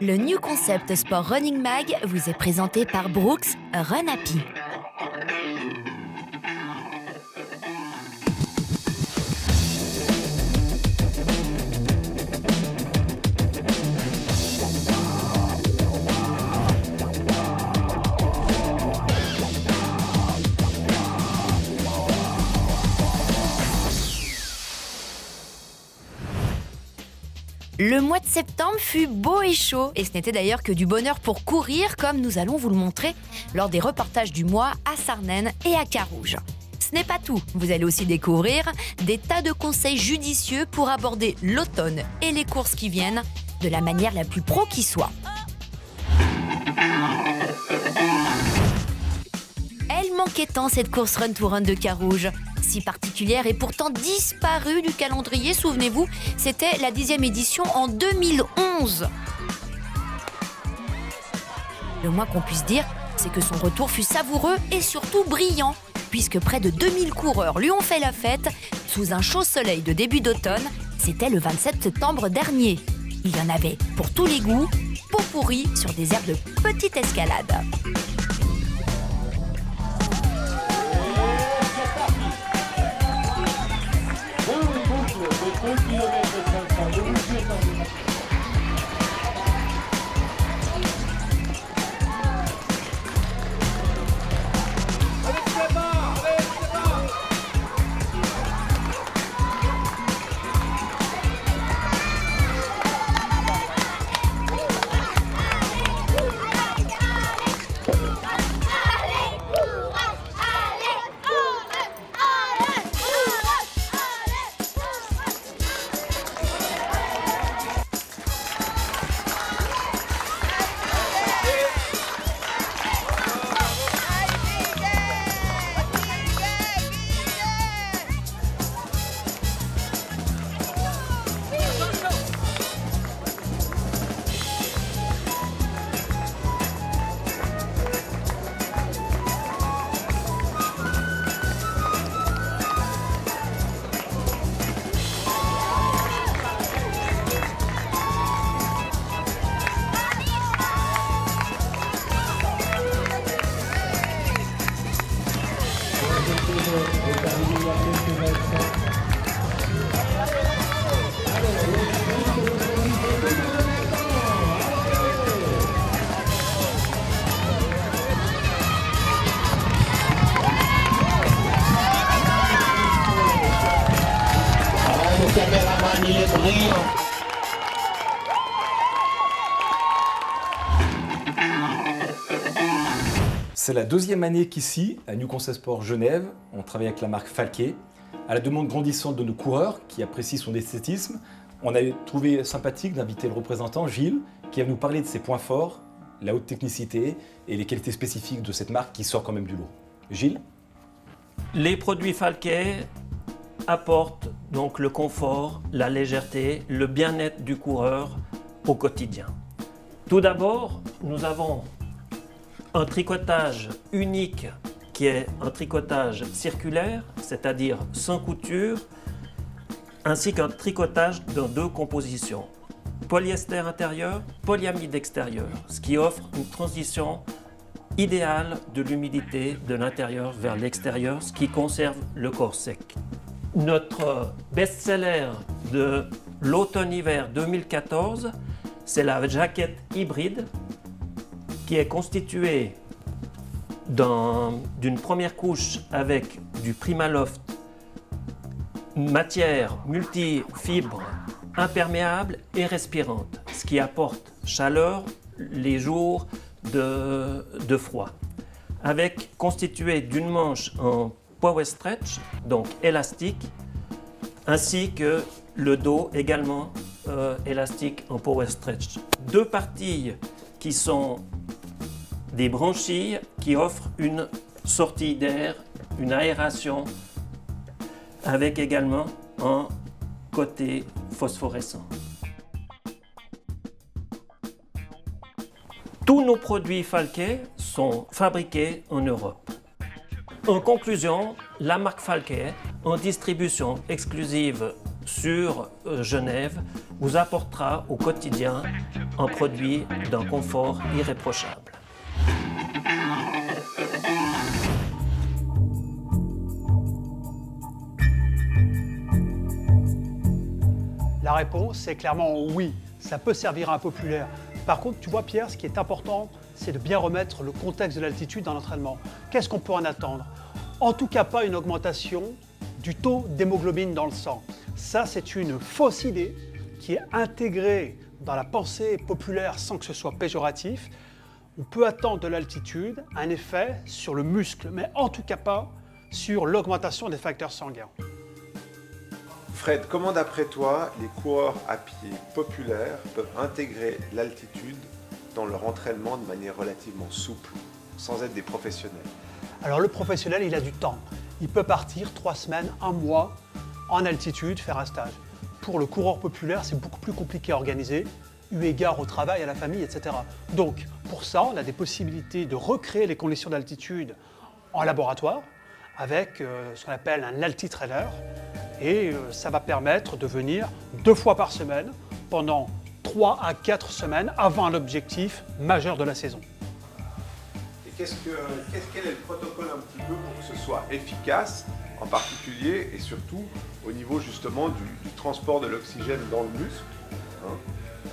Le New Concept Sport Running Mag vous est présenté par Brooks Run Happy. Le mois de septembre fut beau et chaud, et ce n'était d'ailleurs que du bonheur pour courir, comme nous allons vous le montrer lors des reportages du mois à Sarnène et à Carouge. Ce n'est pas tout, vous allez aussi découvrir des tas de conseils judicieux pour aborder l'automne et les courses qui viennent de la manière la plus pro qui soit. Elle manquait tant cette course Run to Run de Carouge. Si particulière et pourtant disparue du calendrier, souvenez-vous, c'était la 10e édition en 2011. Le moins qu'on puisse dire, c'est que son retour fut savoureux et surtout brillant, puisque près de 2000 coureurs lui ont fait la fête sous un chaud soleil de début d'automne. C'était le 27 septembre dernier. Il y en avait pour tous les goûts, pot pourri sur des aires de petite escalade. C'est la deuxième année qu'ici, à New Concept Sport Genève, on travaille avec la marque Falquet. À la demande grandissante de nos coureurs qui apprécient son esthétisme, on a trouvé sympathique d'inviter le représentant Gilles qui va nous parler de ses points forts, la haute technicité et les qualités spécifiques de cette marque qui sort quand même du lot. Gilles? Les produits Falquet apportent donc le confort, la légèreté, le bien-être du coureur au quotidien. Tout d'abord, nous avons un tricotage unique qui est un tricotage circulaire, c'est-à-dire sans couture, ainsi qu'un tricotage dans deux compositions, polyester intérieur, polyamide extérieur, ce qui offre une transition idéale de l'humidité de l'intérieur vers l'extérieur, ce qui conserve le corps sec. Notre best-seller de l'automne-hiver 2014, c'est la jaquette hybride qui est constituée d'une première couche avec du Primaloft, matière multifibre imperméable et respirante, ce qui apporte chaleur les jours de froid. Constituée d'une manche en power stretch, donc élastique, ainsi que le dos également élastique en power stretch. Deux parties qui sont des branchilles qui offrent une sortie d'air, une aération, avec également un côté phosphorescent. Tous nos produits Falquet sont fabriqués en Europe. En conclusion, la marque Falquet, en distribution exclusive sur Genève vous apportera au quotidien un produit d'un confort irréprochable. La réponse, c'est clairement oui. Ça peut servir à un populaire. Par contre, tu vois Pierre, ce qui est important, c'est de bien remettre le contexte de l'altitude dans l'entraînement. Qu'est-ce qu'on peut en attendre? En tout cas pas une augmentation du taux d'hémoglobine dans le sang. Ça, c'est une fausse idée qui est intégrée dans la pensée populaire sans que ce soit péjoratif. On peut attendre de l'altitude un effet sur le muscle, mais en tout cas pas sur l'augmentation des facteurs sanguins. Fred, comment d'après toi, les coureurs à pied populaires peuvent intégrer l'altitude dans leur entraînement de manière relativement souple, sans être des professionnels? Alors le professionnel, il a du temps. Il peut partir 3 semaines, 1 mois en altitude, faire un stage. Pour le coureur populaire, c'est beaucoup plus compliqué à organiser, eu égard au travail, à la famille, etc. Donc pour ça, on a des possibilités de recréer les conditions d'altitude en laboratoire avec ce qu'on appelle un altitrainer. Et ça va permettre de venir 2 fois par semaine pendant 3 à 4 semaines avant un objectif majeur de la saison. Et quel est le protocole un petit peu pour que ce soit efficace, en particulier et surtout au niveau justement du transport de l'oxygène dans le muscle,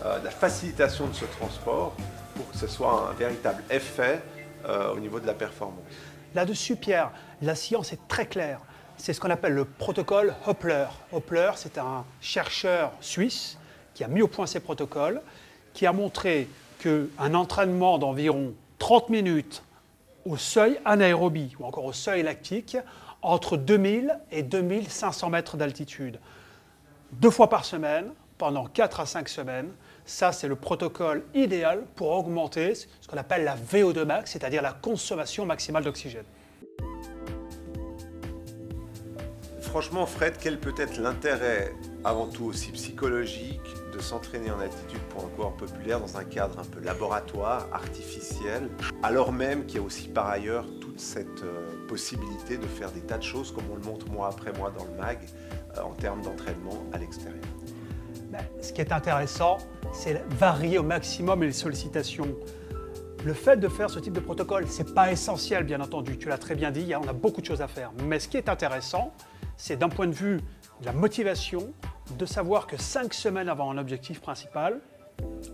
de la facilitation de ce transport pour que ce soit un véritable effet au niveau de la performance? Là-dessus, Pierre, la science est très claire. C'est ce qu'on appelle le protocole Hoppler. Hoppler, c'est un chercheur suisse qui a mis au point ces protocoles, qui a montré qu'un entraînement d'environ 30 minutes au seuil anaérobie ou encore au seuil lactique, entre 2000 et 2500 mètres d'altitude, 2 fois par semaine, pendant 4 à 5 semaines, ça c'est le protocole idéal pour augmenter ce qu'on appelle la VO2 max, c'est-à-dire la consommation maximale d'oxygène. Franchement, Fred, quel peut être l'intérêt, avant tout aussi psychologique, de s'entraîner en altitude pour un coureur populaire dans un cadre un peu laboratoire, artificiel, alors même qu'il y a aussi par ailleurs toute cette possibilité de faire des tas de choses, comme on le montre mois après mois dans le MAG, en termes d'entraînement à l'extérieur? Ce qui est intéressant, c'est varier au maximum les sollicitations. Le fait de faire ce type de protocole, ce n'est pas essentiel, bien entendu. Tu l'as très bien dit, on a beaucoup de choses à faire. Mais ce qui est intéressant, c'est d'un point de vue de la motivation, de savoir que 5 semaines avant un objectif principal,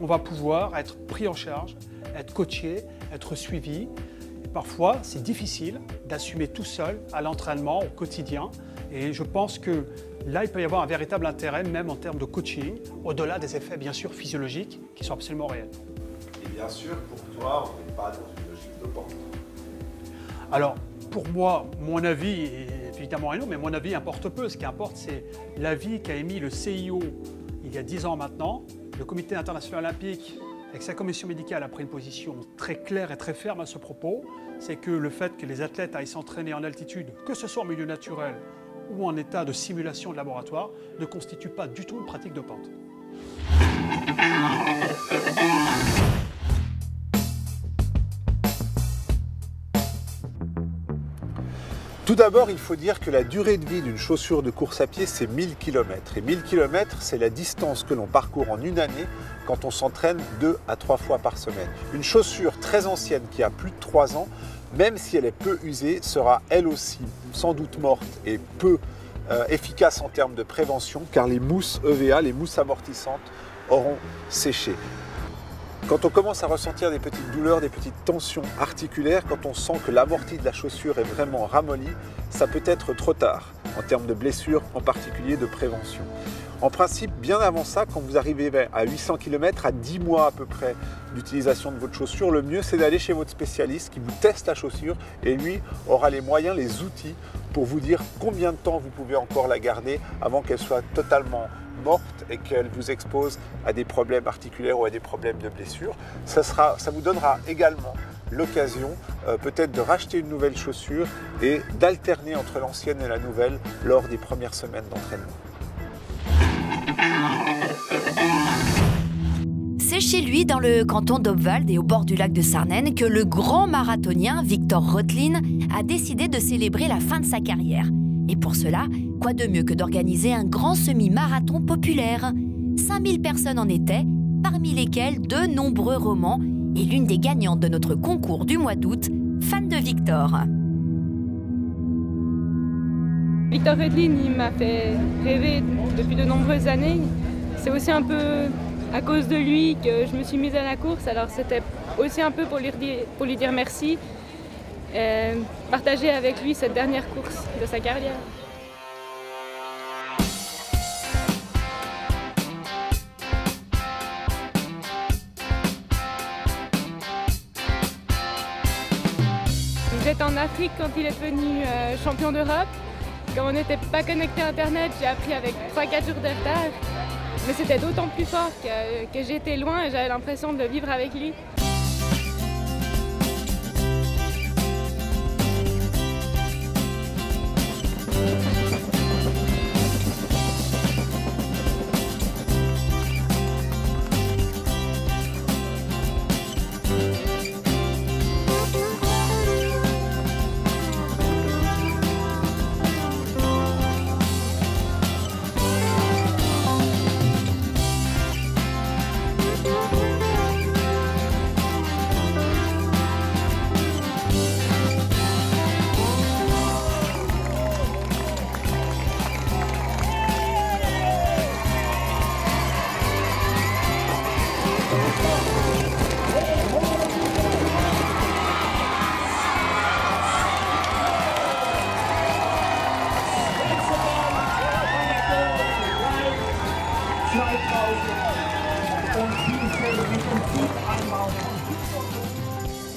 on va pouvoir être pris en charge, être coaché, être suivi. Et parfois, c'est difficile d'assumer tout seul à l'entraînement, au quotidien. Et je pense que là, il peut y avoir un véritable intérêt, même en termes de coaching, au-delà des effets, bien sûr, physiologiques, qui sont absolument réels. Et bien sûr, pour toi, on n'est pas dans une logique dopante. Alors, pour moi, mon avis est évidemment rien, mais mon avis importe peu. Ce qui importe, c'est l'avis qu'a émis le CIO il y a 10 ans maintenant. Le Comité international olympique, avec sa commission médicale, a pris une position très claire et très ferme à ce propos. C'est que le fait que les athlètes aillent s'entraîner en altitude, que ce soit en milieu naturel ou en état de simulation de laboratoire, ne constitue pas du tout une pratique dopante. Tout d'abord, il faut dire que la durée de vie d'une chaussure de course à pied, c'est 1000 km. Et 1000 km, c'est la distance que l'on parcourt en une année quand on s'entraîne 2 à 3 fois par semaine. Une chaussure très ancienne qui a plus de 3 ans, même si elle est peu usée, sera elle aussi sans doute morte et peu efficace en termes de prévention, car les mousses EVA, les mousses amortissantes, auront séché. Quand on commence à ressentir des petites douleurs, des petites tensions articulaires, quand on sent que l'amorti de la chaussure est vraiment ramolli, ça peut être trop tard en termes de blessures, en particulier de prévention. En principe, bien avant ça, quand vous arrivez à 800 km, à 10 mois à peu près d'utilisation de votre chaussure, le mieux c'est d'aller chez votre spécialiste qui vous teste la chaussure et lui aura les moyens, les outils pour vous dire combien de temps vous pouvez encore la garder avant qu'elle soit totalement morte et qu'elle vous expose à des problèmes articulaires ou à des problèmes de blessure. Ça vous donnera également l'occasion peut-être de racheter une nouvelle chaussure et d'alterner entre l'ancienne et la nouvelle lors des premières semaines d'entraînement. C'est chez lui, dans le canton d'Obwald et au bord du lac de Sarnenne, que le grand marathonien Victor Reutlin a décidé de célébrer la fin de sa carrière. Et pour cela, quoi de mieux que d'organiser un grand semi-marathon populaire ? 5000 personnes en étaient, parmi lesquelles de nombreux romans et l'une des gagnantes de notre concours du mois d'août, fan de Victor. Victor Rödlin, il m'a fait rêver depuis de nombreuses années. C'est aussi un peu à cause de lui que je me suis mise à la course, alors c'était aussi un peu pour lui dire merci, et partager avec lui cette dernière course de sa carrière. J'étais en Afrique quand il est devenu champion d'Europe. Quand on n'était pas connecté à Internet, j'ai appris avec 3-4 jours de retard. Mais c'était d'autant plus fort que j'étais loin et j'avais l'impression de le vivre avec lui.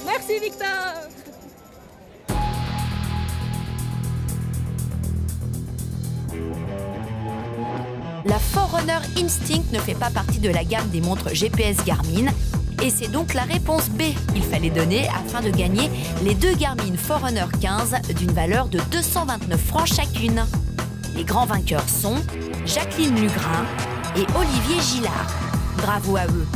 Merci Victor! La Forerunner Instinct ne fait pas partie de la gamme des montres GPS Garmin. Et c'est donc la réponse B qu'il fallait donner afin de gagner les 2 Garmin Forerunner 15 d'une valeur de 229 francs chacune. Les grands vainqueurs sont Jacqueline Lugrin et Olivier Gillard. Bravo à eux.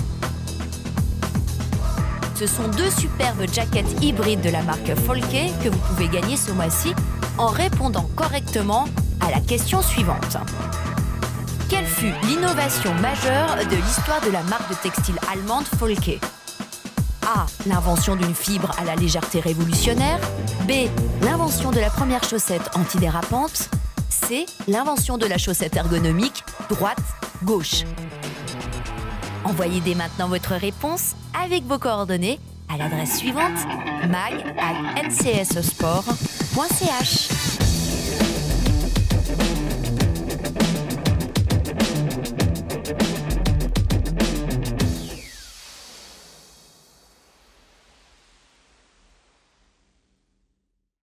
Ce sont 2 superbes jaquettes hybrides de la marque Folke que vous pouvez gagner ce mois-ci en répondant correctement à la question suivante. Quelle fut l'innovation majeure de l'histoire de la marque de textile allemande Folke ? A. L'invention d'une fibre à la légèreté révolutionnaire. B. L'invention de la première chaussette antidérapante. C. L'invention de la chaussette ergonomique droite-gauche. Envoyez dès maintenant votre réponse avec vos coordonnées à l'adresse suivante mag@ncssport.ch.